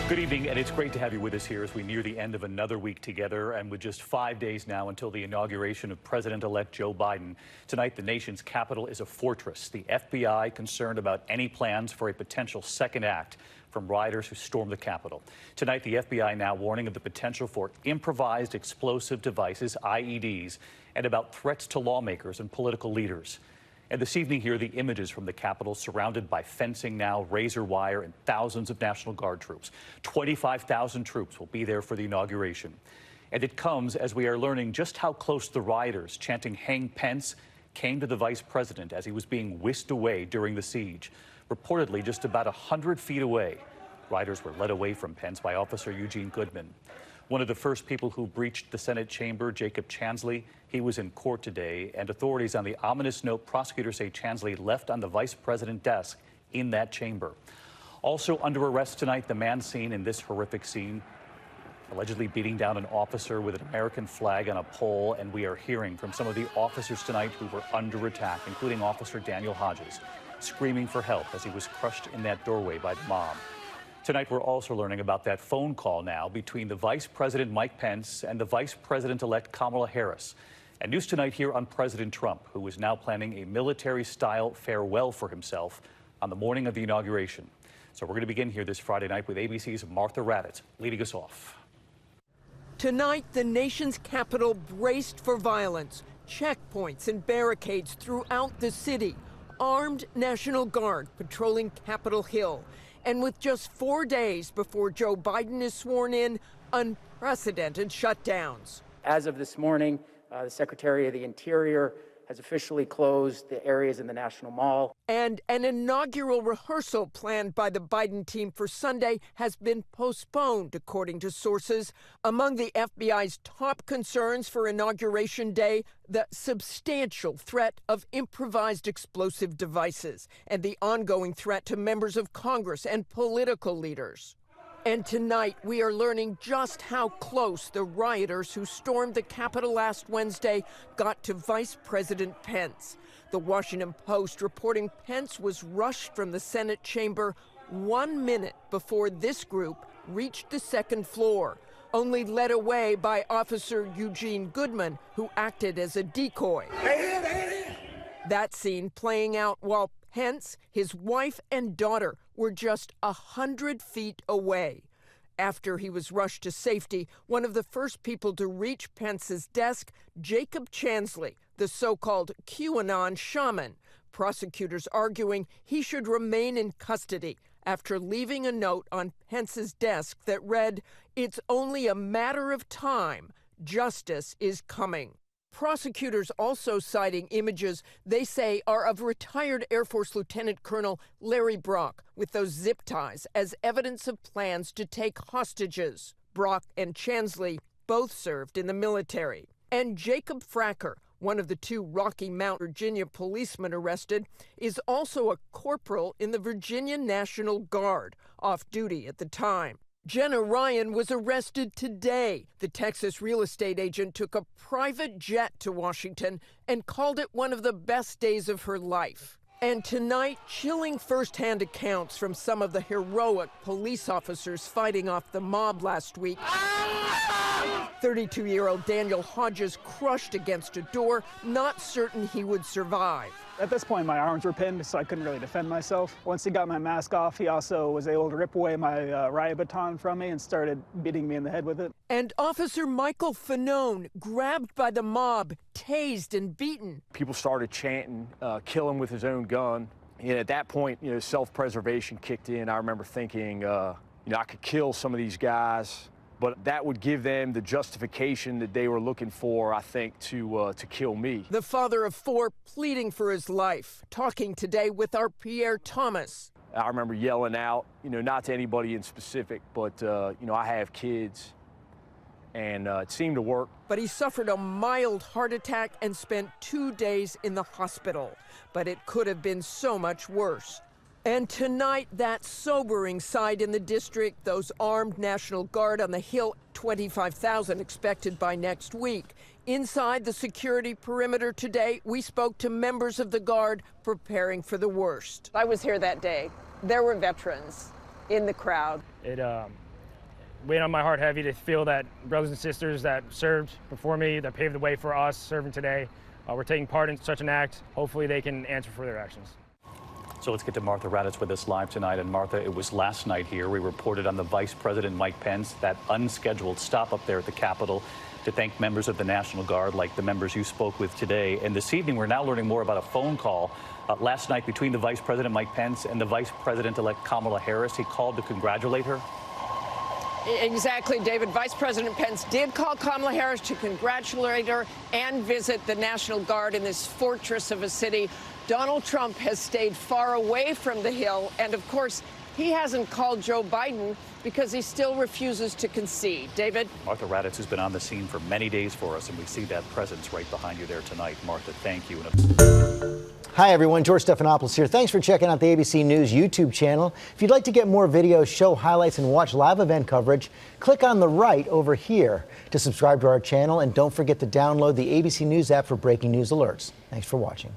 Good evening, and it's great to have you with us here as we near the end of another week together, and with just 5 days now until the inauguration of President-elect Joe Biden. Tonight, the nation's capital is a fortress. The FBI concerned about any plans for a potential second act from rioters who stormed the Capitol. Tonight, the FBI now warning of the potential for improvised explosive devices, IEDs, and about threats to lawmakers and political leaders. And this evening here, the images from the Capitol surrounded by fencing now, razor wire, and thousands of National Guard troops. 25,000 troops will be there for the inauguration. And it comes as we are learning just how close the rioters chanting "Hang Pence" came to the vice president as he was being whisked away during the siege. Reportedly just about 100 feet away. Rioters were led away from Pence by Officer Eugene Goodman. One of the first people who breached the Senate chamber, Jacob Chansley, he was in court today, and authorities on the ominous note prosecutors say Chansley left on the vice president's desk in that chamber. Also under arrest tonight, the man seen in this horrific scene, allegedly beating down an officer with an American flag on a pole, and we are hearing from some of the officers tonight who were under attack, including Officer Daniel Hodges, screaming for help as he was crushed in that doorway by the mob. Tonight, we're also learning about that phone call now between the Vice President Mike Pence and the Vice President-elect Kamala Harris. And news tonight here on President Trump, who is now planning a military-style farewell for himself on the morning of the inauguration. So we're going to begin here this Friday night with ABC's Martha Raddatz leading us off. Tonight, the nation's capital braced for violence. Checkpoints and barricades throughout the city. Armed National Guard patrolling Capitol Hill. And with just 4 days before Joe Biden is sworn in, unprecedented shutdowns. As of this morning, the Secretary of the Interior has officially closed the areas in the National Mall. And an inaugural rehearsal planned by the Biden team for Sunday has been postponed, according to sources. Among the FBI's top concerns for Inauguration Day, the substantial threat of improvised explosive devices and the ongoing threat to members of Congress and political leaders. And tonight, we are learning just how close the rioters who stormed the Capitol last Wednesday got to Vice President Pence. The Washington Post reporting Pence was rushed from the Senate chamber 1 minute before this group reached the second floor, only led away by Officer Eugene Goodman, who acted as a decoy. That scene playing out while Pence, his wife and daughter were just 100 feet away. After he was rushed to safety, one of the first people to reach Pence's desk, Jacob Chansley, the so-called QAnon shaman. Prosecutors arguing he should remain in custody after leaving a note on Pence's desk that read, "It's only a matter of time. Justice is coming." Prosecutors also citing images they say are of retired Air Force Lieutenant Colonel Larry Brock with those zip ties as evidence of plans to take hostages. Brock and Chansley both served in the military. And Jacob Fracker, one of the 2 Rocky Mount, Virginia policemen arrested, is also a corporal in the Virginia National Guard, off duty at the time. Jenna Ryan was arrested today. The Texas real estate agent took a private jet to Washington and called it one of the best days of her life. And tonight, chilling firsthand accounts from some of the heroic police officers fighting off the mob last week. 32-year-old Daniel Hodges crushed against a door, not certain he would survive. At this point, my arms were pinned, so I couldn't really defend myself. Once he got my mask off, he also was able to rip away my riot baton from me and started beating me in the head with it. And Officer Michael Fanone, grabbed by the mob, tased and beaten. People started chanting, kill him with his own gun. And at that point, self-preservation kicked in. I remember thinking, I could kill some of these guys, but that would give them the justification that they were looking for, I think, to kill me. The father of 4 pleading for his life, talking today with our Pierre Thomas. I remember yelling out, not to anybody in specific, but, I have kids, and it seemed to work. But he suffered a mild heart attack and spent 2 days in the hospital. But it could have been so much worse. And tonight, that sobering sight in the district, those armed National Guard on the Hill, 25,000 expected by next week. Inside the security perimeter today, we spoke to members of the Guard preparing for the worst. I was here that day. There were veterans in the crowd. It weighing on my heart heavy to feel that brothers and sisters that served before me, that paved the way for us serving today, were taking part in such an act. Hopefully they can answer for their actions. So let's get to Martha Raddatz with us live tonight. And Martha, it was last night here we reported on the Vice President Mike Pence, that unscheduled stop up there at the Capitol to thank members of the National Guard like the members you spoke with today. And this evening we're now learning more about a phone call last night between the Vice President Mike Pence and the Vice President-elect Kamala Harris. He called to congratulate her. Exactly, David. Vice President Pence did call Kamala Harris to congratulate her and visit the National Guard in this fortress of a city. Donald Trump has stayed far away from the Hill, and of course, he hasn't called Joe Biden because he still refuses to concede. David? Martha Raddatz, who's been on the scene for many days for us, and we see that presence right behind you there tonight. Martha, thank you. Hi, everyone. George Stephanopoulos here. Thanks for checking out the ABC News YouTube channel. If you'd like to get more videos, show highlights, and watch live event coverage, click on the right over here to subscribe to our channel. And don't forget to download the ABC News app for breaking news alerts. Thanks for watching.